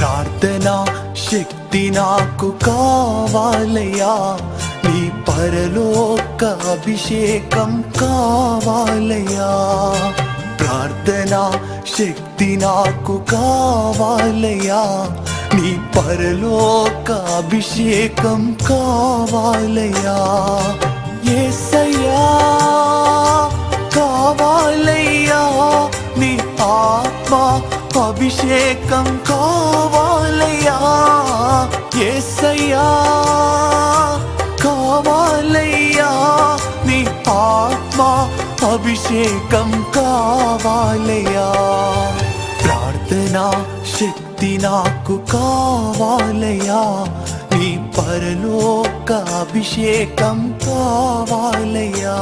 ప్రార్థనా శక్తి నాకు కావాలయ్యా, నీ పరలోక అభిషేకం కావాలయ్యా. ప్రార్థనా శక్తి నాకు కావాలయ్యా, నీ పరలోక అభిషేకం కావాలయ్యా. యేసయ్యా కావాలయ్యా, నీ ఆత్మ అభిషేకం కావాలయ్యా. యేసయ్యా కావాలయ్యా, నీ ఆత్మ అభిషేకం కావాలయ్యా. ప్రార్థనా శక్తి నాకు కావాలయ్యా, నీ పరలోక అభిషేకం కావాలయ్యా.